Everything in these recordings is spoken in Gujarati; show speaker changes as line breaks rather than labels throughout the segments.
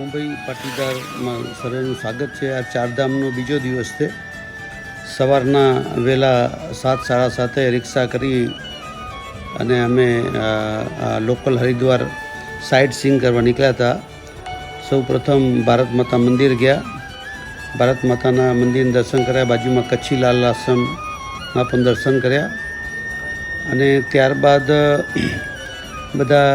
મોહનભાઈ પાટીદારમાં સર્વેનું સ્વાગત છે. આ ચારધામનો બીજો દિવસ છે. સવારના વહેલા 7:30 રિક્ષા કરી અને અમે લોકલ હરિદ્વાર સાઇટ સીઈંગ કરવા નીકળ્યા હતા. સૌ પ્રથમ ભારત માતા મંદિર ગયા. ભારત માતાના મંદિરના દર્શન કર્યા. બાજુમાં કચ્છી લાલ આશ્રમમાં પણ દર્શન કર્યા અને ત્યારબાદ બધા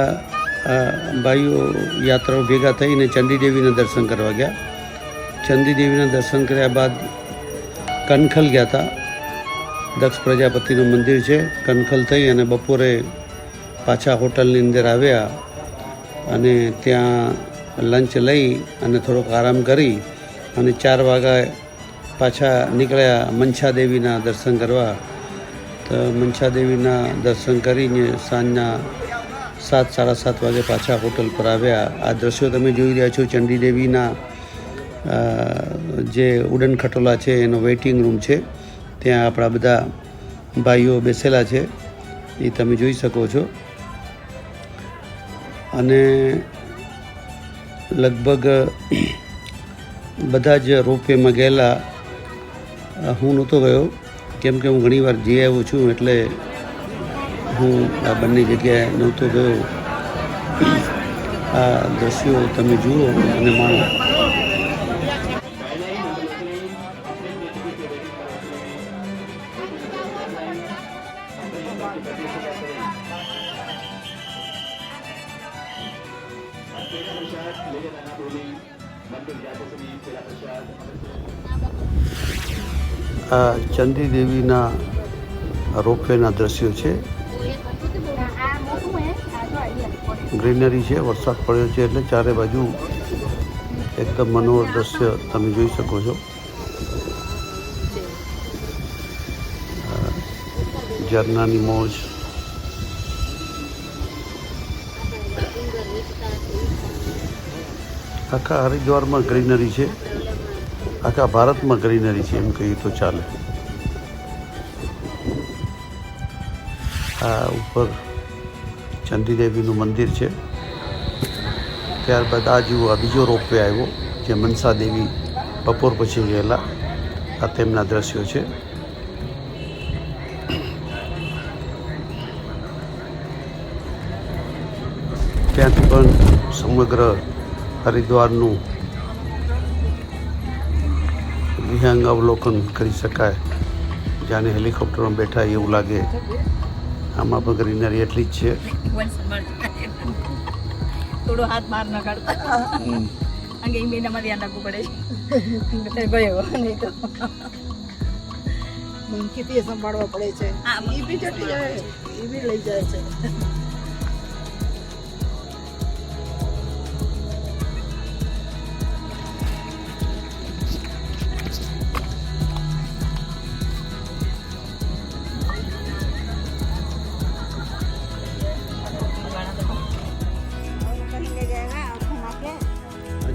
ભાઈઓ યાત્રાઓ ભેગા થઈને ચંડીદેવીના દર્શન કરવા ગયા. ચંડીદેવીના દર્શન કર્યા બાદ કનખલ ગયા હતા. દક્ષ પ્રજાપતિનું મંદિર છે. કનખલ થઈ અને બપોરે પાછા હોટલની અંદર આવ્યા અને ત્યાં લંચ લઈ અને થોડોક આરામ કરી અને 4 વાગ્યે પાછા નીકળ્યા મનસા દેવીના દર્શન કરવા. તો મનસા દેવીના દર્શન કરીને સાંજના 7:30 વાગે પાછા હોટલ પર આવ્યા. આ દ્રશ્યો તમે જોઈ રહ્યા છો ચંડીદેવીના જે ઉડન ખટોલા છે એનો વેઇટિંગ રૂમ છે. ત્યાં આપણા બધા ભાઈઓ બેસેલા છે એ તમે જોઈ શકો છો. અને લગભગ બધા જ રોપવેમાં ગયેલા. હું નહોતો ગયો કેમ કે હું ઘણીવાર જઈ આવ્યો છું, એટલે હું આ બંને જગ્યાએ નહોતો ગયો. આ દ્રશ્યો તમે જુઓ અને માણો. આ ચંડીદેવીના રોપવેના દ્રશ્યો છે. ગ્રીનરી છે. વરસાદ પડ્યો છે એટલે ચારે બાજુ એકદમ મનોહર દ્રશ્ય તમે જોઈ શકો છો. ઝરણાની મોજ. આખા હરિદ્વારમાં ગ્રીનરી છે. આખા ભારતમાં ગ્રીનરી છે એમ કહીએ તો ચાલે. આ ઉપર ચંડીદેવીનું મંદિર છે. ત્યારબાદ આ બીજો રોપવે આવ્યો જે મનસા દેવી બપોર પછી ગયેલા. આ તેમના દ્રશ્યો છે. ત્યાંથી પણ સમગ્ર હરિદ્વારનું વિહંગ અવલોકન કરી શકાય. જાણે હેલિકોપ્ટરમાં બેઠા એવું લાગે. આમાં પણ ગ્રીનરી એટલી જ છે.
થોડો હાથ બહાર ન કાઢતા અંગે મહિનામાં ધ્યાન રાખવું પડે ગયો નહીં તો કેટલી સંભાળવા પડે છે. એ બી જતી જાય, એ બી લઈ જાય છે.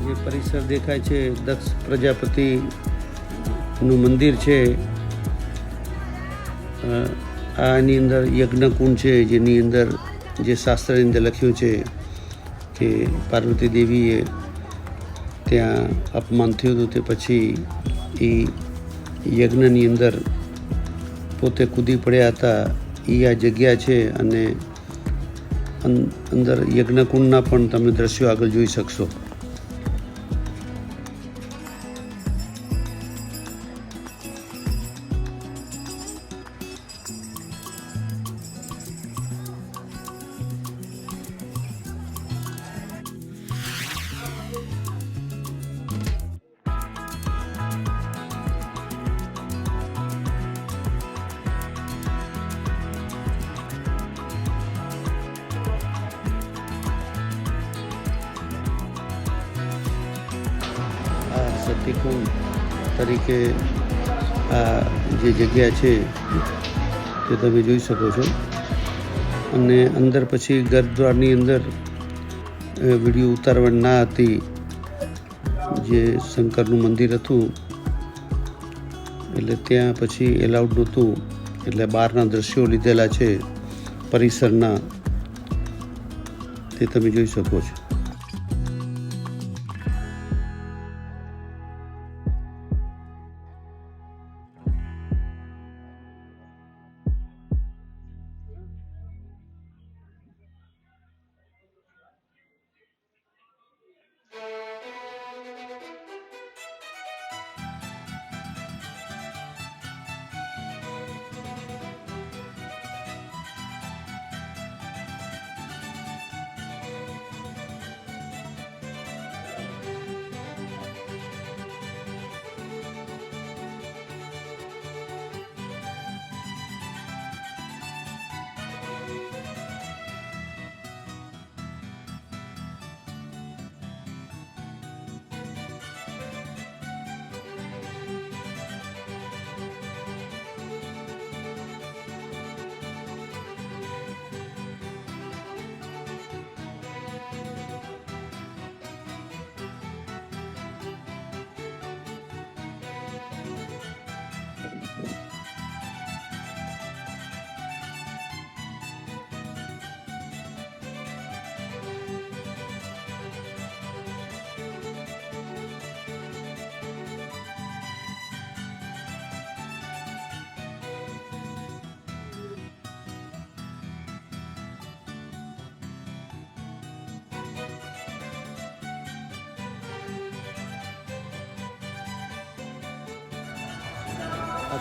જે પરિસર દેખાય છે દક્ષ પ્રજાપતિનું મંદિર છે. આની અંદર યજ્ઞકુંડ છે, જેની અંદર જે શાસ્ત્રની અંદર લખ્યું છે કે પાર્વતી દેવીએ ત્યાં અપમાન થયું હતું તે પછી એ યજ્ઞની અંદર પોતે કૂદી પડ્યા હતા. એ આ જગ્યા છે અને અંદર યજ્ઞકુંડના પણ તમે દ્રશ્યો આગળ જોઈ શકશો. સતીકુંડ તરીકે આ જે જગ્યા છે તે તમે જોઈ શકો છો. અને અંદર પછી ગર્ભદ્વારની અંદર વિડીયો ઉતારવાની ના હતી. જે શંકરનું મંદિર હતું એટલે ત્યાં પછી એલાઉડ નહોતું, એટલે બહારના દ્રશ્યો લીધેલા છે પરિસરના, તે તમે જોઈ શકો છો.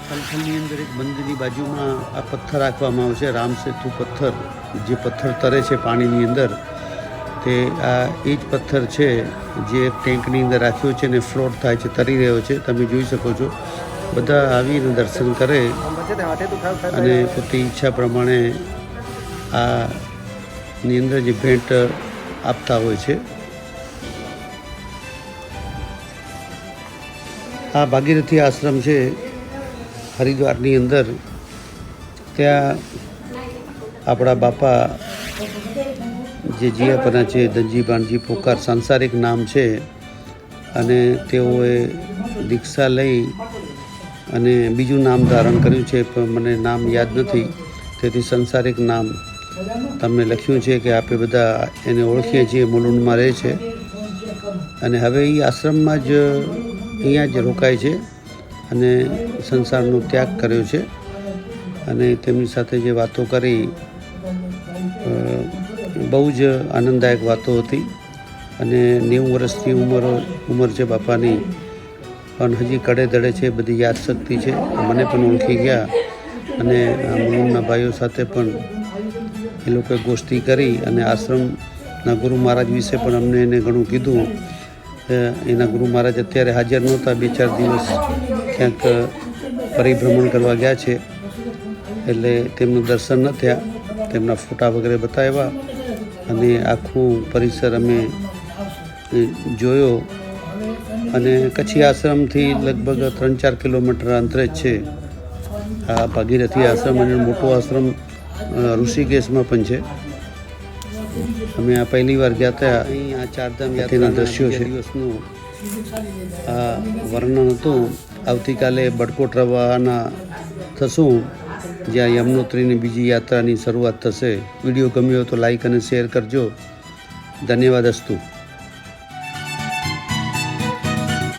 થલથલની અંદર એક મંદિરની બાજુમાં આ પથ્થર રાખવામાં આવે છે, રામ સેતુ પથ્થર, જે પથ્થર તરે છે પાણીની અંદર, તે આ એ જ પથ્થર છે જે એક ટેન્કની અંદર રાખ્યો છે અને ફ્લોટ થાય છે, તરી રહ્યો છે. તમે જોઈ શકો છો. બધા આવીને દર્શન કરે અને પોતે ઈચ્છા પ્રમાણે આની અંદર જે ભેટ આપતા હોય છે. આ ભાગીરથી આશ્રમ છે હરિદ્વારની અંદર. ત્યાં આપણા બાપા જે જીયાપના છે, ધનજી ભાણજી પોકાર સાંસારિક નામ છે, અને તેઓએ દીક્ષા લઈ અને બીજું નામ ધારણ કર્યું છે, પણ મને નામ યાદ નથી, તેથી સંસારિક નામ તમે લખ્યું છે કે આપણે બધા એને ઓળખીએ છીએ. મુલુંડમાં રહે છે અને હવે એ આશ્રમમાં જ અહીંયા જ રોકાય છે અને સંસારનો ત્યાગ કર્યો છે. અને તેમની સાથે જે વાતો કરી બહુ જ આનંદદાયક વાતો હતી. અને 90 વર્ષની ઉંમર છે બાપાની, પણ હજી કડે દડે છે, બધી યાદશક્તિ છે. મને પણ ઓળખી ગયા અને મુલુંડના ભાઈઓ સાથે પણ એ લોકોએ ગોષ્ઠી કરી અને આશ્રમના ગુરુ મહારાજ વિશે પણ અમને એને ઘણું કીધું. એના ગુરુ મહારાજ અત્યારે હાજર નહોતા, 2-4 દિવસ ક્યાંક પરિભ્રમણ કરવા ગયા છે, એટલે તેમનું દર્શન ન થયા. તેમના ફોટા વગેરે બતાવ્યા અને આખું પરિસર અમે જોયો. અને કચ્છી આશ્રમથી લગભગ 3-4 કિલોમીટર અંતરે જ છે આ ભાગીરથી આશ્રમ. અને મોટો આશ્રમ ઋષિકેશમાં પણ છે. અમે આ પહેલી વાર ગયા હતા. અહીં આ ચારધામ યાત્રાના દ્રશ્યો છે. દિવસનું આ વર્ણન હતું. આવતીકાલે બડકોટ રવાના થશું, જ્યાં યમનોત્રીની બીજી યાત્રાની શરૂઆત થશે. વિડીયો ગમ્યો તો લાઈક અને શેર કરજો. ધન્યવાદ અસ્તુ.